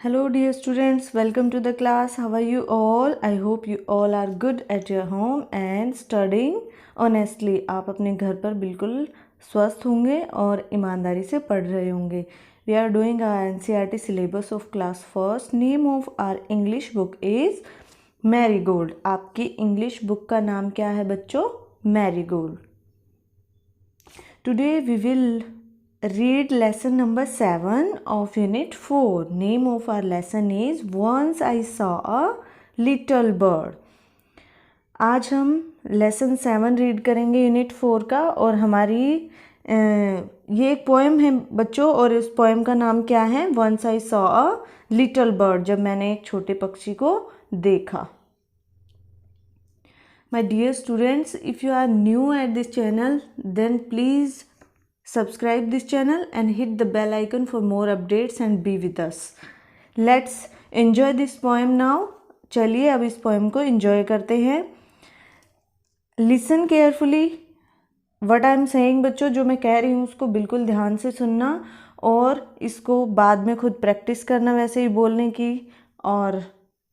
Hello dear students, welcome to the class. How are you all? I hope you all are good at your home and studying honestly. आप अपने घर पर बिल्कुल स्वस्थ होंगे और ईमानदारी से पढ़ रहे होंगे. We are doing our NCERT syllabus of class first. Name of our English book is Marigold. आपकी English book का नाम क्या है बच्चों? Marigold. Today we will read lesson number 7 of unit 4. Name of our lesson is Once I Saw a Little Bird. आज हम lesson 7 read करेंगे unit 4 का और हमारी ये एक पोएम है बच्चों और इस पोएम का नाम क्या है? Once I saw a little bird. जब मैंने एक छोटे पक्षी को देखा. My dear students, if you are new at this channel, then please subscribe this channel and hit the bell icon for more updates and be with us. Let's enjoy this poem now. चलिए अब इस poem को enjoy करते हैं. Listen carefully what I am saying बच्चों. जो मैं कह रही हूँ उसको बिल्कुल ध्यान से सुनना और इसको बाद में खुद प्रैक्टिस करना वैसे ही बोलने की, और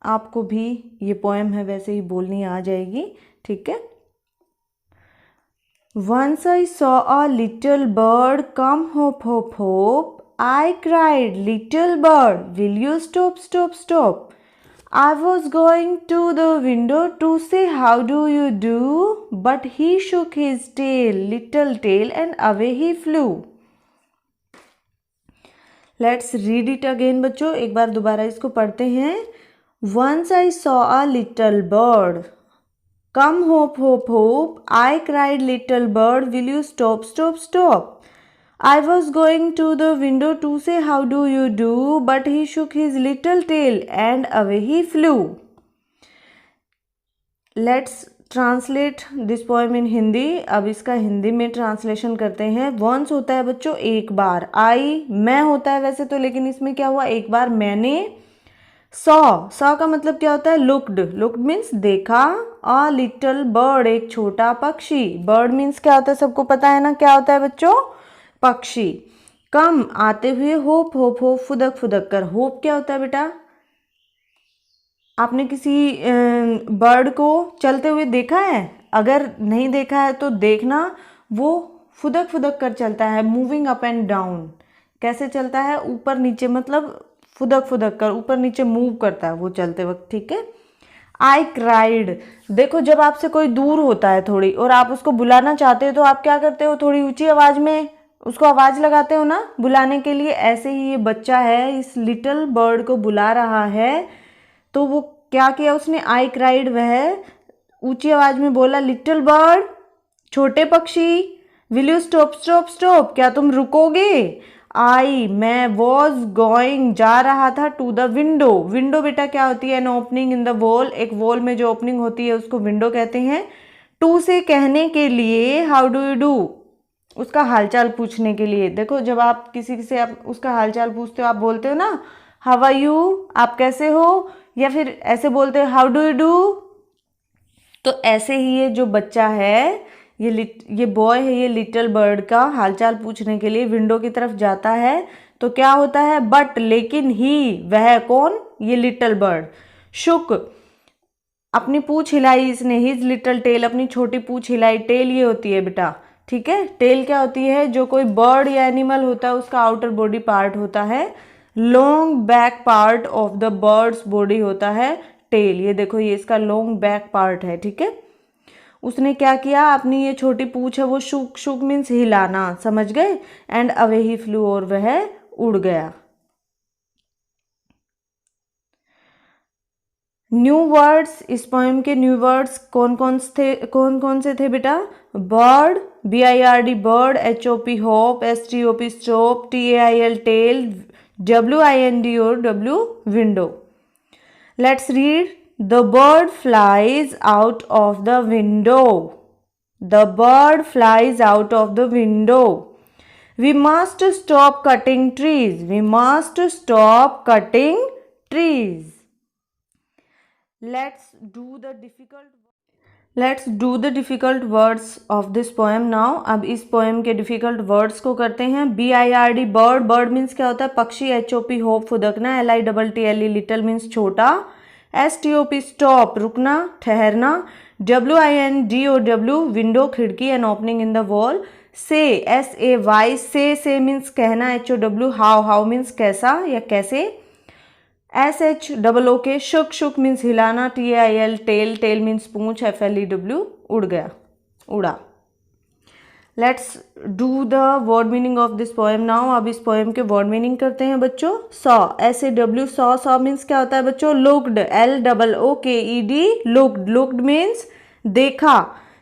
आपको भी ये पोएम है वैसे ही बोलनी आ जाएगी. ठीक है. Once I saw a little bird come hop hop hop. I cried, little bird, will you stop stop stop? I was going to the window to say how do you do, but he shook his tail, little tail, and away he flew. Let's read it again बच्चों. एक बार दोबारा इसको पढ़ते हैं. Once I saw a little bird. Come hop hop hop, I cried little bird, will you stop stop stop? I was going to the window to say how do you do, but he shook his little tail and away he flew. Let's translate this poem in Hindi. अब इसका हिंदी में translation करते हैं. Once होता है बच्चों एक बार. I मैं होता है वैसे तो, लेकिन इसमें क्या हुआ? एक बार मैंने. सॉ का मतलब क्या होता है? लुक्ड मीन्स देखा. अ लिटिल बर्ड एक छोटा पक्षी. बर्ड मीन्स क्या होता है? सबको पता है ना क्या होता है बच्चों? पक्षी. कम आते हुए. होप होप होप फुदक फुदक कर. होप क्या होता है बेटा? आपने किसी बर्ड को चलते हुए देखा है? अगर नहीं देखा है तो देखना. वो फुदक फुदक कर चलता है. Moving up and down. कैसे चलता है? ऊपर नीचे, मतलब फुदक फुदक कर ऊपर नीचे मूव करता है वो चलते वक्त. ठीक है. I cried. देखो जब आपसे कोई दूर होता है थोड़ी और आप उसको बुलाना चाहते हो तो आप क्या करते हो? थोड़ी ऊंची आवाज में उसको आवाज लगाते हो ना बुलाने के लिए. ऐसे ही ये बच्चा है इस लिटिल बर्ड को बुला रहा है. तो वो क्या किया उसने? आई क्राइड, वह ऊंची आवाज में बोला, लिटिल बर्ड छोटे पक्षी, will you stop stop stop, क्या तुम रुकोगे? आई मैं वॉज गोइंग जा रहा था. To the window. विंडो बेटा क्या होती है? N opening in the wall. एक वॉल में जो ओपनिंग होती है उसको विंडो कहते हैं. टू से कहने के लिए. हाउ डू यू डू उसका हालचाल पूछने के लिए. देखो जब आप किसी से आप उसका हालचाल पूछते हो आप बोलते हो ना हाउ आर यू, आप कैसे हो, या फिर ऐसे बोलते हो हाउ डू यू डू. तो ऐसे ही ये जो बच्चा है ये बॉय है, ये लिटिल बर्ड का हालचाल पूछने के लिए विंडो की तरफ जाता है. तो क्या होता है? बट लेकिन ही वह कौन? ये लिटिल बर्ड. शुक अपनी पूंछ हिलाई इसने. हिज लिटिल टेल अपनी छोटी पूंछ हिलाई. टेल ये होती है बेटा. ठीक है. टेल क्या होती है? जो कोई बर्ड या एनिमल होता है उसका आउटर बॉडी पार्ट होता है. Long back part of the birds body होता है टेल. ये देखो ये इसका लॉन्ग बैक पार्ट है. ठीक है. उसने क्या किया? अपनी ये छोटी पूंछ है वो शुक. शुक मीन्स हिलाना, समझ गए? एंड अवे ही फ्लू और वह उड़ गया. New words. इस पोएम के न्यू वर्ड्स कौन कौन से थे बेटा? Bird BIRD bird, HOP hop, STOP stop, TAIL tail, WIND और W window. Let's read. The bird flies out of the window. The bird flies out of the window. We must stop cutting trees. We must stop cutting trees. Let's do the difficult. Let's do the difficult words of this poem now. अब इस poem के difficult words को करते हैं। BIRD bird, bird means क्या होता है? पक्षी। HOP होप, फुदकना। LITTLE लिटिल मीन्स छोटा। STOP स्टॉप, रुकना, ठहरना। WINDOW विंडो, खिड़की। An opening in the wall. Say, SAY say means कहना। HOW हाउ, हाउ मीन्स कैसा या कैसे। SHOOK शुक, शुक मीन्स हिलाना। TAIL टेल, टेल मीन्स पूंछ। FLEW उड़ गया, उड़ा। Let's do the word meaning of this poem now. अब इस पोएम के वर्ड मीनिंग करते हैं बच्चों। सॉ, SAW सॉ मीन्स क्या होता है बच्चों? Looked, LOOKED looked, looked means देखा।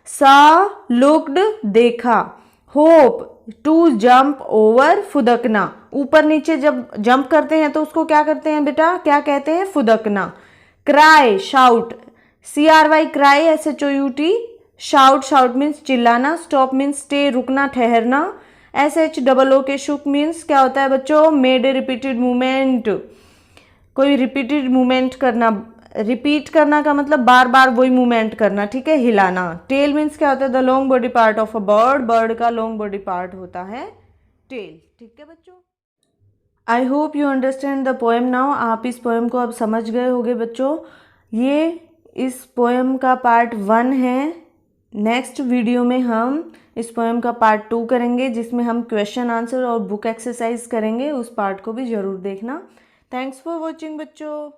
सा लुक्ड, देखा। होप, टू जंप ओवर, फुदकना। ऊपर नीचे जब जंप करते हैं तो उसको क्या करते हैं बेटा? क्या कहते हैं? फुदकना। Cry, shout. CRY cry, SHOUT shout, shout means चिल्लाना। स्टॉप मीन्स स्टे, रुकना, ठहरना। SHOOK शुक मीन्स क्या होता है बच्चों? मेड ए रिपीटेड मूवमेंट, कोई रिपीटेड मूवमेंट करना। रिपीट करना का मतलब बार बार वही मूवमेंट करना, ठीक है, हिलाना। टेल मीन्स क्या होता है? The long body part of a bird, bird का लॉन्ग बॉडी पार्ट होता है टेल। ठीक है बच्चों, I hope you understand the poem now. आप इस पोएम को अब समझ गए होंगे बच्चों। ये इस पोएम का पार्ट 1 है। नेक्स्ट वीडियो में हम इस पोएम का पार्ट 2 करेंगे, जिसमें हम क्वेश्चन आंसर और बुक एक्सरसाइज करेंगे। उस पार्ट को भी ज़रूर देखना। थैंक्स फॉर वॉचिंग बच्चों।